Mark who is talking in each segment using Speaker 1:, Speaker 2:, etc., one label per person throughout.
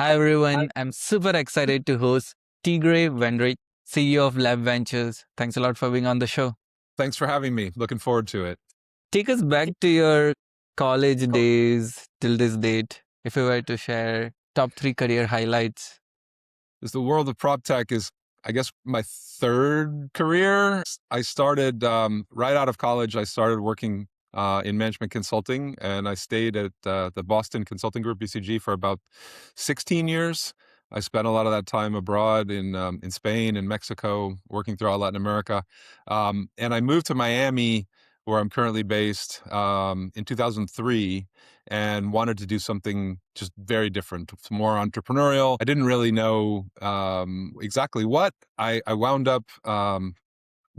Speaker 1: Hi everyone, I'm super excited to host Tigre Wenrich, CEO of Lab Ventures. Thanks a lot for being on the show.
Speaker 2: Thanks for having me. Looking forward to it.
Speaker 1: Take us back to your college days till this date, if you were to share top three career highlights.
Speaker 2: The world of PropTech is, I guess, my third career. I started right out of college. I started working in management consulting, and I stayed at the Boston Consulting Group, BCG, for about 16 years. I spent a lot of that time abroad in Spain and Mexico, working throughout Latin America. And I moved to Miami, where I'm currently based, in 2003, and wanted to do something just very different, more entrepreneurial. I didn't really know exactly what. I wound up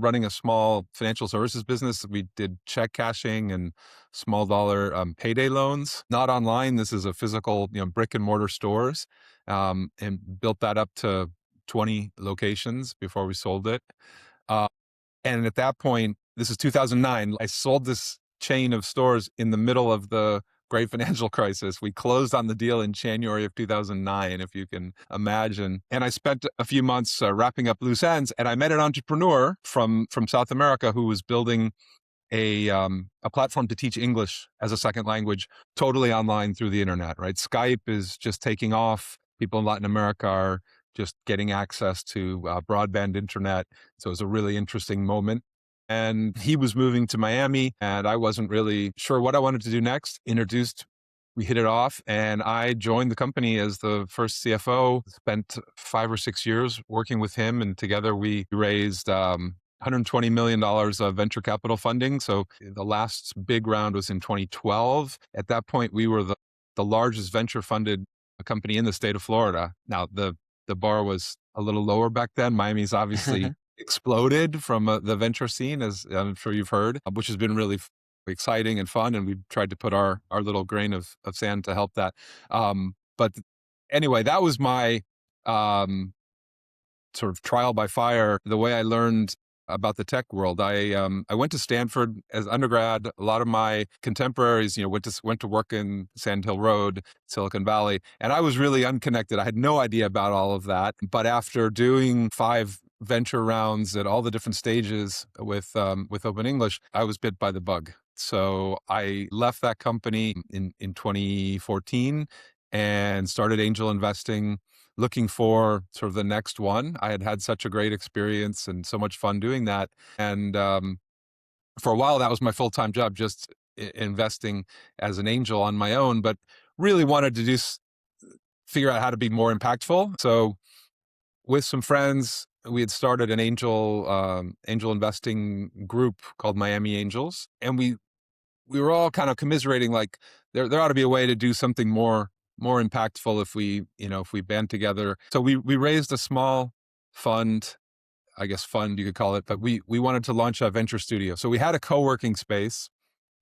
Speaker 2: running a small financial services business. We did check cashing and small dollar payday loans, not online. This is a physical, brick and mortar stores, and built that up to 20 locations before we sold it. And at that point, this is 2009, I sold this chain of stores in the middle of the great financial crisis. We closed on the deal in January of 2009, if you can imagine. And I spent a few months wrapping up loose ends, and I met an entrepreneur from South America who was building a platform to teach English as a second language, totally online through the internet, right? Skype is just taking off. People in Latin America are just getting access to broadband internet. So it was a really interesting moment. And he was moving to Miami, and I wasn't really sure what I wanted to do next. We hit it off, and I joined the company as the first CFO, spent 5 or 6 years working with him, and together we raised $120 million of venture capital funding. So the last big round was in 2012. At that point, we were the largest venture funded company in the state of Florida. Now, the bar was a little lower back then. Miami's obviously exploded from the venture scene, as I'm sure you've heard, which has been really exciting and fun. And we've tried to put our little grain of sand to help that. But anyway, that was my sort of trial by fire, the way I learned about the tech world. I went to Stanford as undergrad. A lot of my contemporaries, went to work in Sand Hill Road, Silicon Valley, and I was really unconnected. I had no idea about all of that. But after doing 5 venture rounds at all the different stages with Open English, I was bit by the bug. So I left that company in 2014 and started angel investing, looking for sort of the next one. I had had such a great experience and so much fun doing that. And for a while, that was my full-time job, just investing as an angel on my own, but really wanted to figure out how to be more impactful. So with some friends, we had started an angel investing group called Miami Angels. And we were all kind of commiserating, like there ought to be a way to do something more impactful if we band together. So we raised a small fund, I guess fund you could call it, but we wanted to launch a venture studio. So we had a co-working space,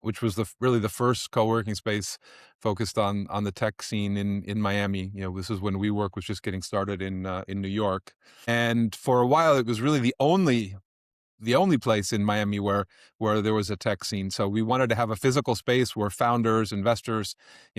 Speaker 2: which was really the first co-working space focused on the tech scene in Miami. This is when WeWork was just getting started in New York. And for a while, it was really the only place in Miami where there was a tech scene. So we wanted to have a physical space where founders, investors,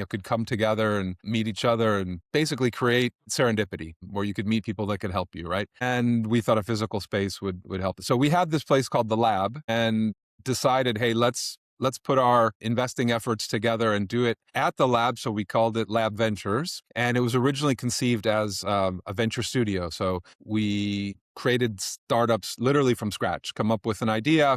Speaker 2: could come together and meet each other and basically create serendipity, where you could meet people that could help you, right? And we thought a physical space would help. So we had this place called The Lab and decided, hey, let's put our investing efforts together and do it at the lab. So we called it Lab Ventures. And it was originally conceived as a venture studio. So we created startups literally from scratch, come up with an idea,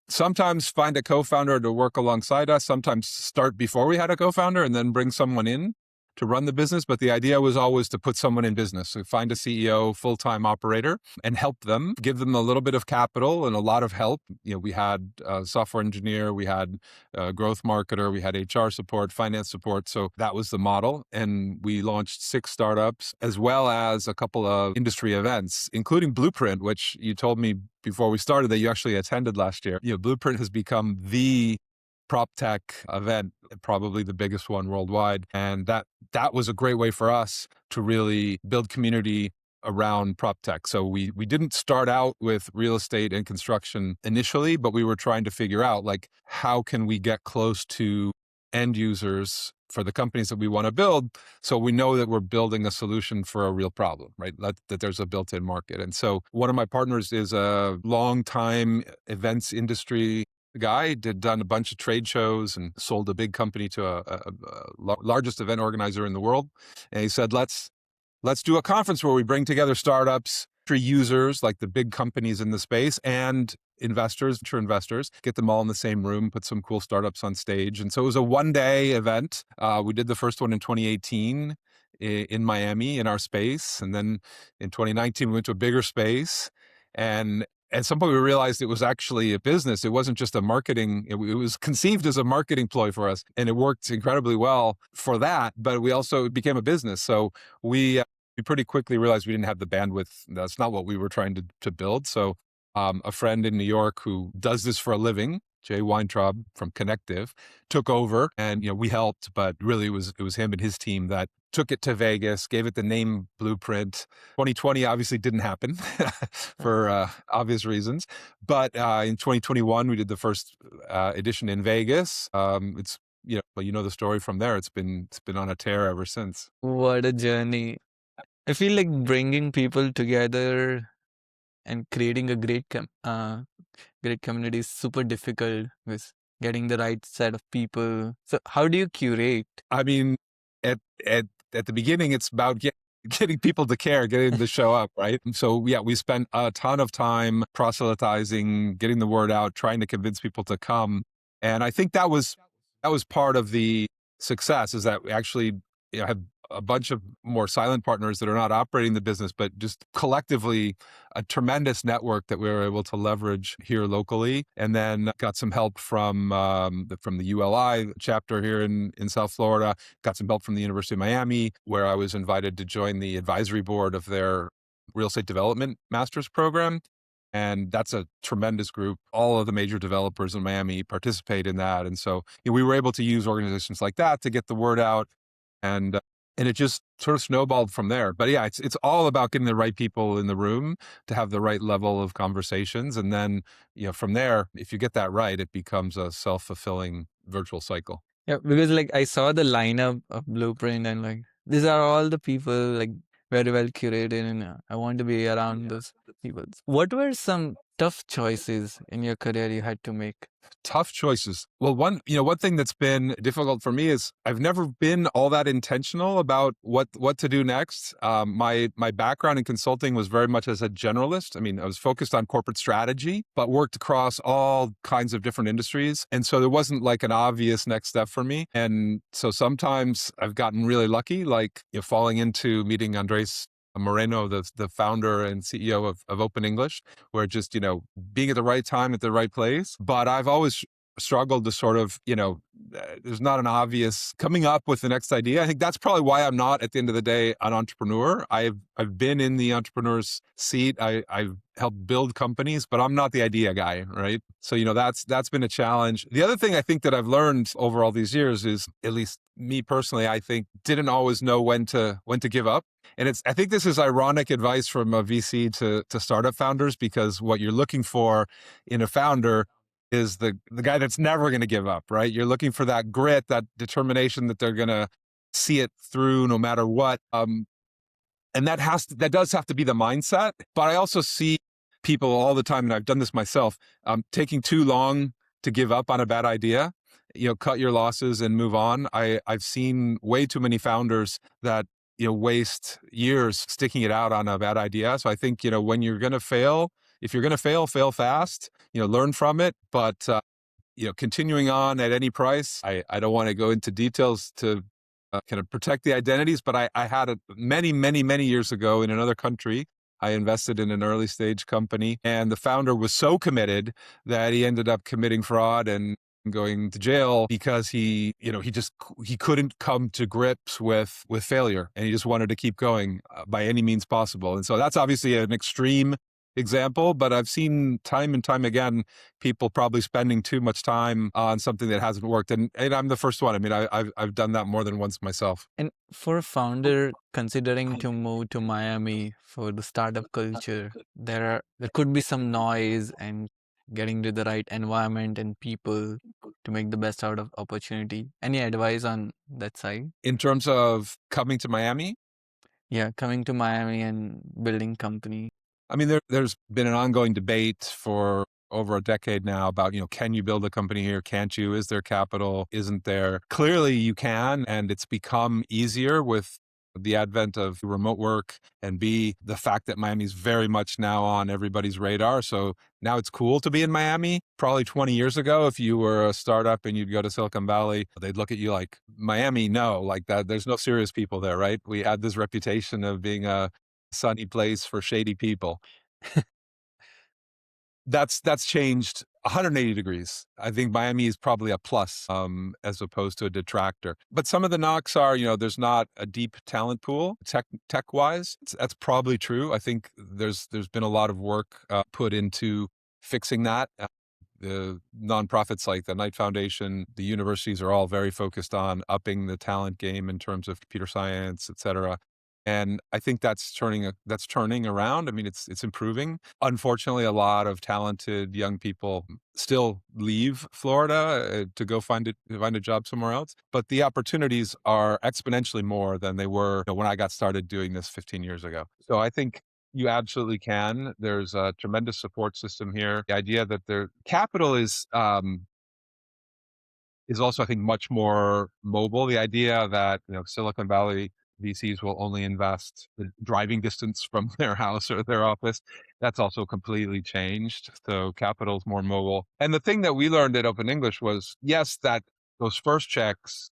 Speaker 2: sometimes find a co-founder to work alongside us, sometimes start before we had a co-founder and then bring someone in to run the business. But the idea was always to put someone in business. So find a CEO, full-time operator, and help them, give them a little bit of capital and a lot of help. We had a software engineer, we had a growth marketer, we had HR support, finance support. So that was the model. And we launched 6 startups, as well as a couple of industry events, including Blueprint, which you told me before we started that you actually attended last year. Blueprint has become the PropTech event, probably the biggest one worldwide. And that was a great way for us to really build community around PropTech. So we didn't start out with real estate and construction initially, but we were trying to figure out, like, how can we get close to end users for the companies that we want to build. So we know that we're building a solution for a real problem, right? That there's a built-in market. And so one of my partners is a long-time events industry guy, done a bunch of trade shows and sold a big company to a largest event organizer in the world. And he said, let's do a conference where we bring together startups, users like the big companies in the space, and investors, venture investors, get them all in the same room, put some cool startups on stage. And so it was a one-day event. We did the first one in 2018 in Miami in our space. And then in 2019, we went to a bigger space. And at some point, we realized it was actually a business. It wasn't just a marketing, it was conceived as a marketing ploy for us. And it worked incredibly well for that, but it became a business. So we pretty quickly realized we didn't have the bandwidth. That's not what we were trying to build. So a friend in New York who does this for a living, Jay Weintraub from Connective, took over, and we helped, but really it was him and his team that took it to Vegas, gave it the name Blueprint. 2020 obviously didn't happen for obvious reasons, but in 2021 we did the first edition in Vegas. It's the story from there. It's been on a tear ever since.
Speaker 1: What a journey. I feel like bringing people together and creating a great community is super difficult with getting the right set of people. So how do you curate?
Speaker 2: I mean, at the beginning, it's about getting people to care, getting them to show up, right? And so yeah, we spent a ton of time proselytizing, getting the word out, trying to convince people to come. And I think that was part of the success, is that we actually have a bunch of more silent partners that are not operating the business, but just collectively a tremendous network that we were able to leverage here locally. And then got some help from the ULI chapter here in South Florida, got some help from the University of Miami, where I was invited to join the advisory board of their real estate development master's program. And that's a tremendous group. All of the major developers in Miami participate in that. And so we were able to use organizations like that to get the word out. And it just sort of snowballed from there. But yeah, it's all about getting the right people in the room to have the right level of conversations. And then, from there, if you get that right, it becomes a self-fulfilling virtual cycle.
Speaker 1: Yeah, because like I saw the lineup of Blueprint and like these are all the people like very well curated, and I want to be around those people. What were some tough choices in your career you had to make?
Speaker 2: Tough choices. Well, one thing that's been difficult for me is I've never been all that intentional about what to do next. My background in consulting was very much as a generalist. I mean, I was focused on corporate strategy, but worked across all kinds of different industries. And so there wasn't like an obvious next step for me. And so sometimes I've gotten really lucky, like falling into meeting Andres Moreno, the founder and CEO of Open English, where just, being at the right time at the right place. But I've always struggled to sort of, there's not an obvious coming up with the next idea. I think that's probably why I'm not, at the end of the day, an entrepreneur. I've been in the entrepreneur's seat. I've helped build companies, but I'm not the idea guy, right? So, that's been a challenge. The other thing I think that I've learned over all these years is, at least me personally, I think didn't always know when to give up. And I think this is ironic advice from a VC to startup founders, because what you're looking for in a founder is the guy that's never going to give up, right? You're looking for that grit, that determination that they're going to see it through no matter what. And that does have to be the mindset. But I also see people all the time, and I've done this myself, taking too long to give up on a bad idea. Cut your losses and move on. I've seen way too many founders that waste years sticking it out on a bad idea. So I think, when you're going to fail, if you're going to fail fast, learn from it, but, continuing on at any price. I don't want to go into details to kind of protect the identities, but I had many, many, many years ago in another country. I invested in an early stage company, and the founder was so committed that he ended up committing fraud and going to jail because he couldn't come to grips with failure, and he just wanted to keep going by any means possible. And so that's obviously an extreme example, but I've seen time and time again people probably spending too much time on something that hasn't worked, and I'm the first one. I mean, I've done that more than once myself.
Speaker 1: And for a founder considering to move to Miami for the startup culture, there could be some noise and getting to the right environment and people. to make the best out of opportunity. Any advice on that side?
Speaker 2: In terms of coming to Miami,
Speaker 1: Yeah, coming to Miami and building company.
Speaker 2: I mean, there's been an ongoing debate for over a decade now about, can you build a company here? Can't you? Is there capital? Isn't there? Clearly you can, and it's become easier with the advent of remote work and the fact that Miami's very much now on everybody's radar. So now it's cool to be in Miami. Probably 20 years ago, if you were a startup and you'd go to Silicon Valley, they'd look at you like, Miami, no, like that. There's no serious people there, right? We had this reputation of being a sunny place for shady people. That's changed 180 degrees. I think Miami is probably a plus, as opposed to a detractor. But some of the knocks are, there's not a deep talent pool tech wise. That's probably true. I think there's been a lot of work put into fixing that. The nonprofits like the Knight Foundation, the universities are all very focused on upping the talent game in terms of computer science, et cetera. And I think that's turning around. I mean, it's improving. Unfortunately, a lot of talented young people still leave Florida to go find a job somewhere else. But the opportunities are exponentially more than they were when I got started doing this 15 years ago. So I think you absolutely can. There's a tremendous support system here. The idea that their capital is also, I think, much more mobile. The idea that, Silicon Valley VCs will only invest the driving distance from their house or their office, that's also completely changed. So capital is more mobile. And the thing that we learned at Open English was, yes, that those first checks,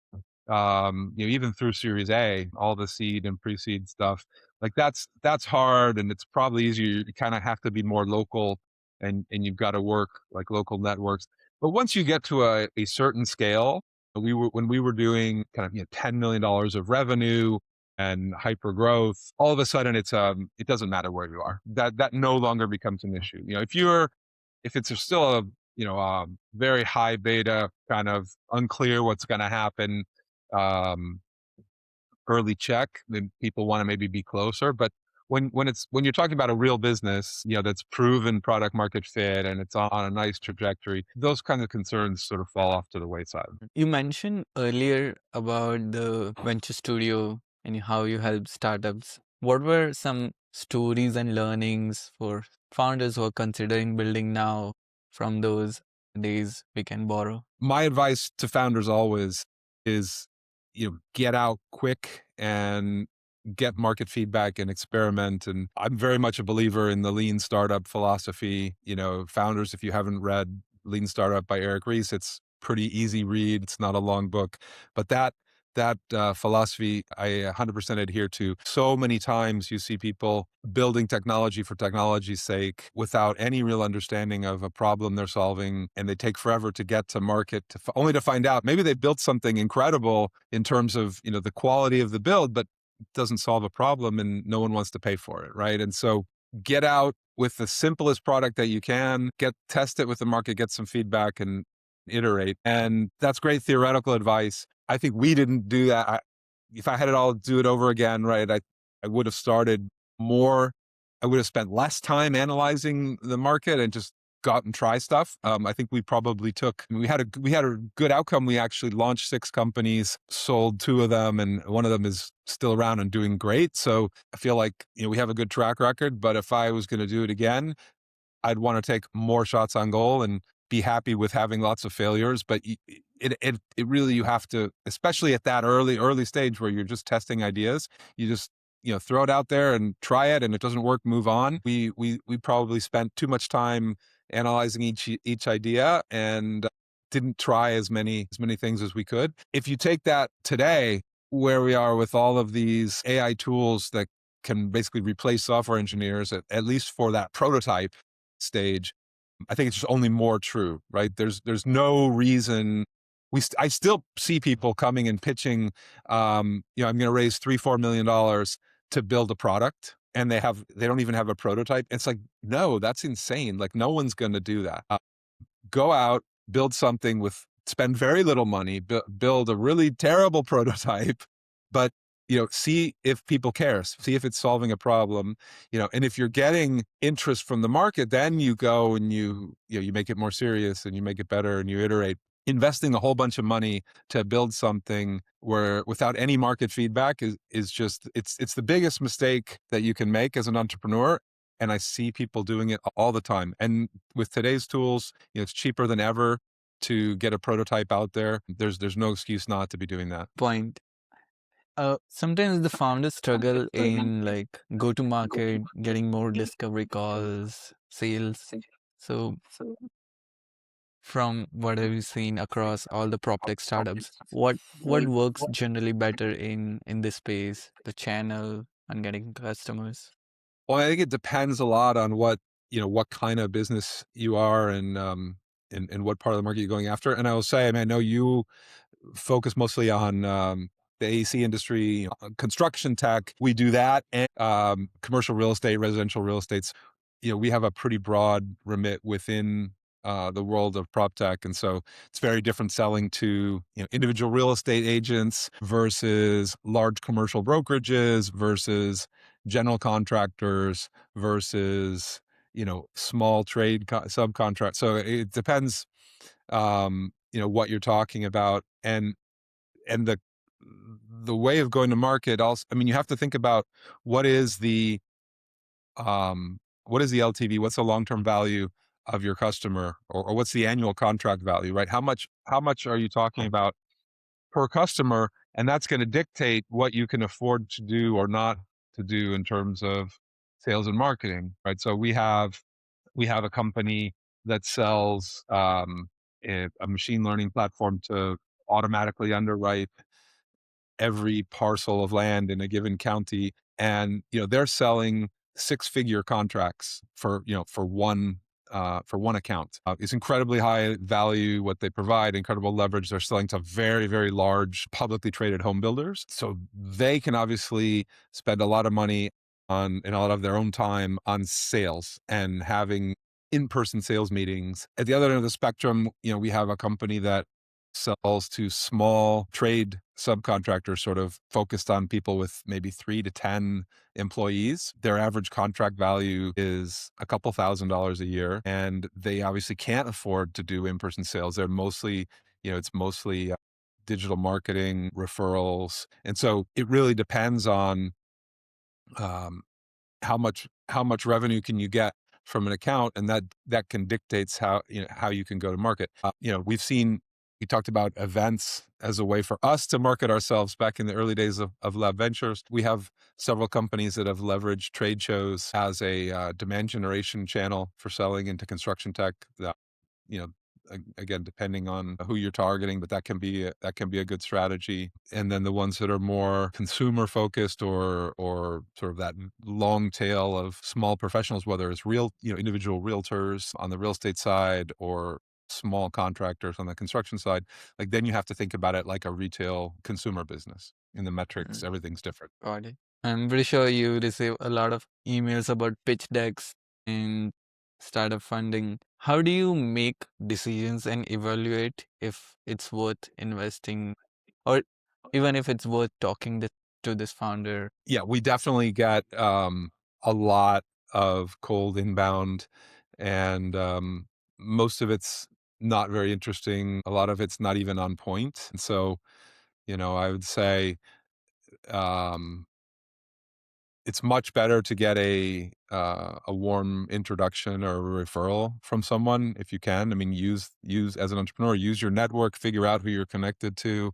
Speaker 2: even through Series A, all the seed and pre-seed stuff, like that's hard, and it's probably easier. You kind of have to be more local, and you've got to work like local networks. But once you get to a certain scale, when we were doing kind of $10 million of revenue and hyper growth, all of a sudden it doesn't matter where you are. That no longer becomes an issue. If it's still a very high beta, kind of unclear what's going to happen, um, early check, then people want to maybe be closer. But when you're talking about a real business, that's proven product market fit and it's on a nice trajectory, those kinds of concerns sort of fall off to the wayside.
Speaker 1: You mentioned earlier about the venture studio and how you help startups. What were some stories and learnings for founders who are considering building now from those days we can borrow?
Speaker 2: My advice to founders always is, get out quick and get market feedback and experiment. And I'm very much a believer in the lean startup philosophy. Founders, if you haven't read Lean Startup by Eric Ries, it's pretty easy read. It's not a long book, but that philosophy I 100% adhere to. So many times you see people building technology for technology's sake without any real understanding of a problem they're solving, and they take forever to get to market, only to find out maybe they built something incredible in terms of the quality of the build, but it doesn't solve a problem, and no one wants to pay for it, right? And so get out with the simplest product that you can, test it with the market, get some feedback, and iterate. And that's great theoretical advice. I think we didn't do that. If I had it all do it over again, right, I would have started more. I would have spent less time analyzing the market and just go out and try stuff. I think we probably we had a good outcome. We actually launched 6 companies, sold 2 of them, and one of them is still around and doing great. So I feel like, we have a good track record, but if I was going to do it again, I'd want to take more shots on goal and be happy with having lots of failures. But it really, you have to, especially at that early stage where you're just testing ideas, you just, throw it out there and try it. And it doesn't work, move on. We probably spent too much time analyzing each idea and didn't try as many things as we could. If you take that today, where we are with all of these AI tools that can basically replace software engineers, at least for that prototype stage, I think it's just only more true, right? There's no reason. I still see people coming and pitching, I'm going to raise $3-4 million to build a product, and they don't even have a prototype. It's like, no, that's insane. Like, no one's going to do that. Go out, build something spend very little money, build a really terrible prototype, but see if people care, see if it's solving a problem, and if you're getting interest from the market, then you go and you make it more serious and you make it better and you iterate. investing a whole bunch of money to build something where without any market feedback is just it's the biggest mistake that you can make as an entrepreneur. And I see people doing it all the time. And with today's tools, it's cheaper than ever to get a prototype out there. There's no excuse not to be doing that.
Speaker 1: Point. Sometimes the founders struggle in like go to market, getting more discovery calls, sales. So from what have you seen across all the PropTech startups, what works generally better in this space, the channel and getting customers?
Speaker 2: Well, I think it depends a lot on what kind of business you are and what part of the market you're going after. And I will say, I mean, I know you focus mostly on the AEC industry, construction tech. We do that, and commercial real estate, residential real estates. We have a pretty broad remit within the world of prop tech, and so it's very different selling to individual real estate agents versus large commercial brokerages versus general contractors versus small trade subcontract. So it depends what you're talking about, and the way of going to market also. I mean, you have to think about what is the LTV, what's the long-term value of your customer, or what's the annual contract value, right? How much are you talking about per customer? And that's going to dictate what you can afford to do or not to do in terms of sales and marketing, right? So we have a company that sells a machine learning platform to automatically underwrite every parcel of land in a given county, and they're selling six-figure contracts for one account. It's incredibly high value what they provide, incredible leverage. They're selling to very, very large publicly traded home builders, so they can obviously spend a lot of money on and a lot of their own time on sales and having in-person sales meetings. At the other end of the spectrum, we have a company that sells to small trade subcontractors, sort of focused on people with maybe 3 to 10 employees. Their average contract value is a couple $1,000s a year, and they obviously can't afford to do in-person sales. They're mostly, it's mostly digital marketing, referrals. And so it really depends on um, how much revenue can you get from an account, and that can dictates how you can go to market. We talked about events as a way for us to market ourselves back in the early days of Lab Ventures. We have several companies that have leveraged trade shows as a demand generation channel for selling into construction tech. That you know again, depending on who you're targeting, but that can be a good strategy. And then the ones that are more consumer focused, or sort of that long tail of small professionals, whether it's individual realtors on the real estate side or small contractors on the construction side, like then you have to think about it like a retail consumer business. In the metrics,
Speaker 1: Mm,
Speaker 2: everything's different.
Speaker 1: got it. I'm pretty sure you receive a lot of emails about pitch decks and startup funding. How do you make decisions and evaluate if it's worth investing or even if it's worth talking to this founder?
Speaker 2: Yeah, we definitely get a lot of cold inbound, and most of it's not very interesting. A lot of it's not even on point. And so, I would say um, it's much better to get a warm introduction or a referral from someone if you can. I mean, use as an entrepreneur, use your network, figure out who you're connected to.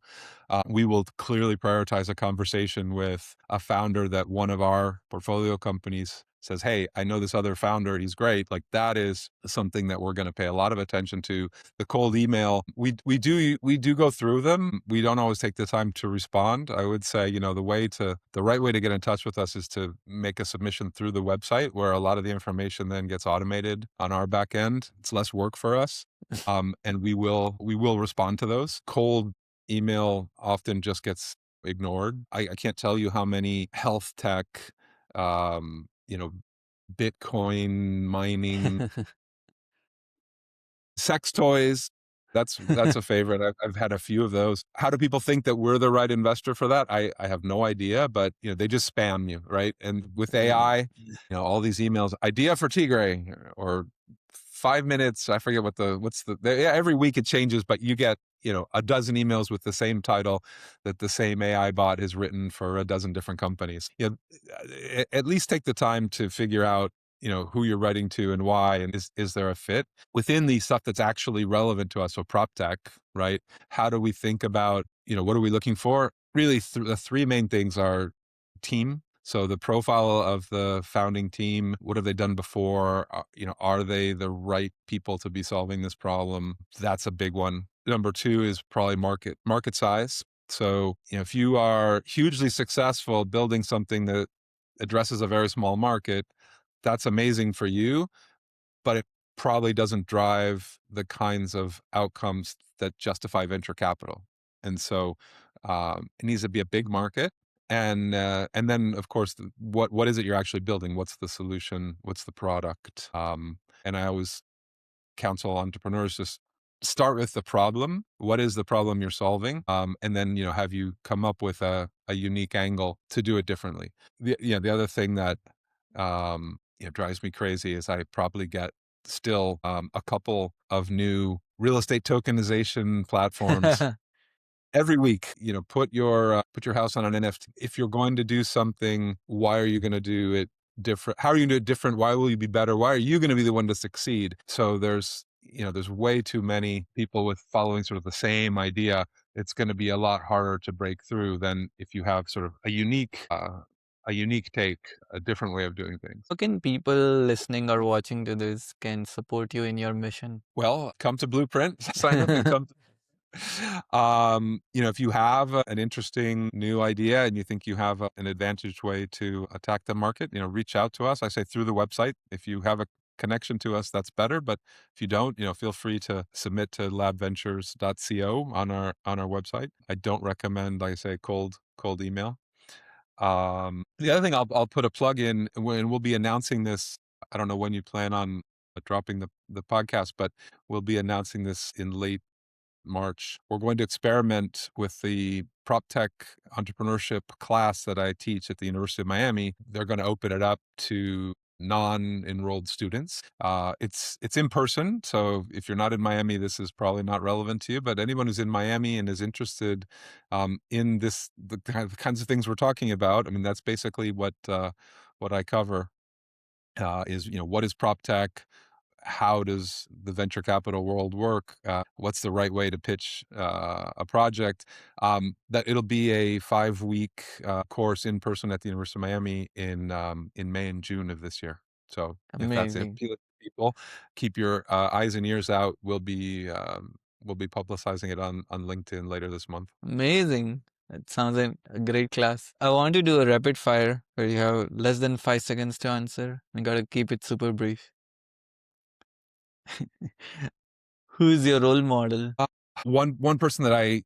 Speaker 2: We will clearly prioritize a conversation with a founder that one of our portfolio companies says, "Hey, I know this other founder. He's great." Like, that is something that we're going to pay a lot of attention to. The cold email, we do go through them. We don't always take the time to respond. I would say, the right way to get in touch with us is to make a submission through the website, where a lot of the information then gets automated on our back end. It's less work for us. And we will respond to those. Cold email often just gets ignored. I can't tell you how many health tech, um, you know, Bitcoin mining, sex toys. That's a favorite. I've had a few of those. How do people think that we're the right investor for that? I have no idea, but they just spam you, right? And with
Speaker 1: Mm,
Speaker 2: AI, all these emails, idea for Tigray, or 5 minutes. I forget yeah, every week it changes, but you get, a dozen emails with the same title that the same AI bot has written for a dozen different companies. At least take the time to figure out, who you're writing to and why, and is there a fit within the stuff that's actually relevant to us. So prop tech, right? How do we think about, what are we looking for? Really, the three main things are team. So the profile of the founding team, what have they done before? Are they the right people to be solving this problem? That's a big one. Number two is probably market size. So, if you are hugely successful building something that addresses a very small market, that's amazing for you, but it probably doesn't drive the kinds of outcomes that justify venture capital. And so it needs to be a big market. And then of course, what is it you're actually building? What's the solution? What's the product? And I always counsel entrepreneurs just start with the problem. What is the problem you're solving? And then, have you come up with a unique angle to do it differently? The other thing that drives me crazy is I probably get still a couple of new real estate tokenization platforms every week. Put your house on an NFT. If you're going to do something, why are you going to do it different? How are you going to do it different? Why will you be better? Why are you going to be the one to succeed? So there's way too many people with following sort of the same idea. It's going to be a lot harder to break through than if you have sort of a unique take, a different way of doing things.
Speaker 1: How can people listening or watching to this can support you in your mission?
Speaker 2: Well, come to Blueprint, sign up and come. If you have an interesting new idea and you think you have an advantaged way to attack the market, reach out to us. I say through the website. If you have a connection to us, that's better. But if you don't, feel free to submit to labventures.co on our website. I don't recommend, like I say, cold email. The other thing I'll put a plug in when we'll be announcing this. I don't know when you plan on dropping the podcast, but we'll be announcing this in late March. We're going to experiment with the PropTech entrepreneurship class that I teach at the University of Miami. They're going to open it up to non-enrolled students. It's in person, so if you're not in Miami, this is probably not relevant to you. But anyone who's in Miami and is interested in the kinds of things we're talking about, I mean, that's basically what I cover. Is what is PropTech? How does the venture capital world work? What's the right way to pitch a project? That it'll be a 5-week course in person at the University of Miami in May and June of this year. So if that's it,
Speaker 1: Amazing.
Speaker 2: people, keep your eyes and ears out. We'll be publicizing it on LinkedIn later this month.
Speaker 1: Amazing. That sounds like a great class. I want to do a rapid fire where you have less than 5 seconds to answer. You gotta keep it super brief. Who's your role model?
Speaker 2: One person that I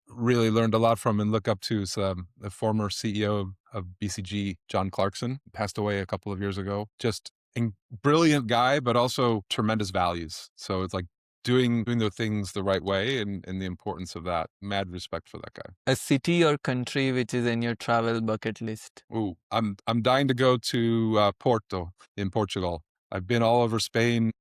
Speaker 2: really learned a lot from and look up to is the former CEO of BCG, John Clarkson, passed away a couple of years ago. Just a brilliant guy, but also tremendous values. So it's like doing the things the right way and the importance of that. Mad respect for that guy.
Speaker 1: A city or country which is in your travel bucket list.
Speaker 2: Ooh, I'm dying to go to Porto in Portugal. I've been all over Spain,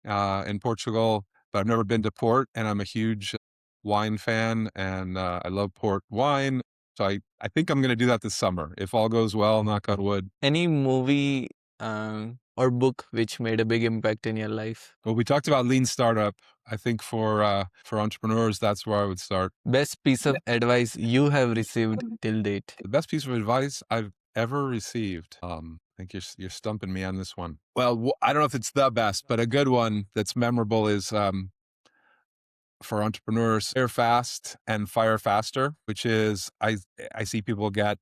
Speaker 2: in Portugal, but I've never been to port, and I'm a huge wine fan, and I love port wine. So I think I'm going to do that this summer if all goes well. Knock on wood.
Speaker 1: Any movie or book which made a big impact in your life?
Speaker 2: Well, we talked about lean startup. I think for entrepreneurs, that's where I would start.
Speaker 1: Best piece of advice you have received till date?
Speaker 2: The best piece of advice I've ever received. I think you're stumping me on this one. Well, I don't know if it's the best, but a good one that's memorable is for entrepreneurs, fire fast and fire faster, which is I see people get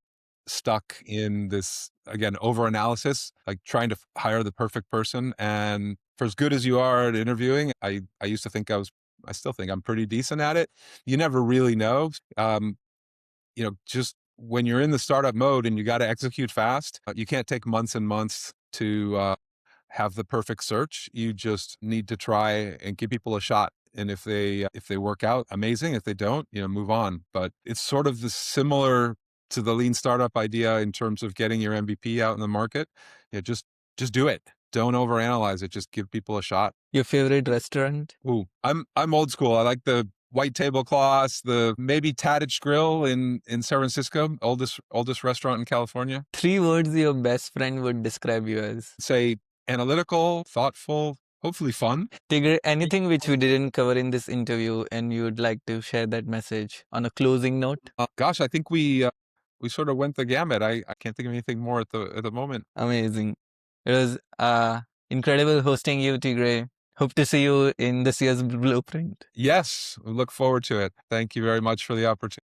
Speaker 2: stuck in this, again, over analysis, like trying to hire the perfect person. And for as good as you are at interviewing, I used to think I still think I'm pretty decent at it. You never really know. Just when you're in the startup mode and you got to execute fast, you can't take months and months to have the perfect search. You just need to try and give people a shot. And if they work out, amazing. If they don't, move on. But it's sort of similar to the lean startup idea in terms of getting your MVP out in the market. Just do it. don't overanalyze it. Just give people a shot.
Speaker 1: Your favorite restaurant?
Speaker 2: Ooh, I'm old school. I like the white tablecloths, the maybe Tadich Grill in San Francisco, oldest restaurant in California.
Speaker 1: 3 words your best friend would describe you as.
Speaker 2: Say analytical, thoughtful, hopefully fun.
Speaker 1: Tigre, anything which we didn't cover in this interview and you would like to share that message on a closing note?
Speaker 2: Gosh, I think we sort of went the gamut. I can't think of anything more at the moment.
Speaker 1: Amazing. It was incredible hosting you, Tigre. Hope to see you in this year's blueprint.
Speaker 2: Yes, we look forward to it. Thank you very much for the opportunity.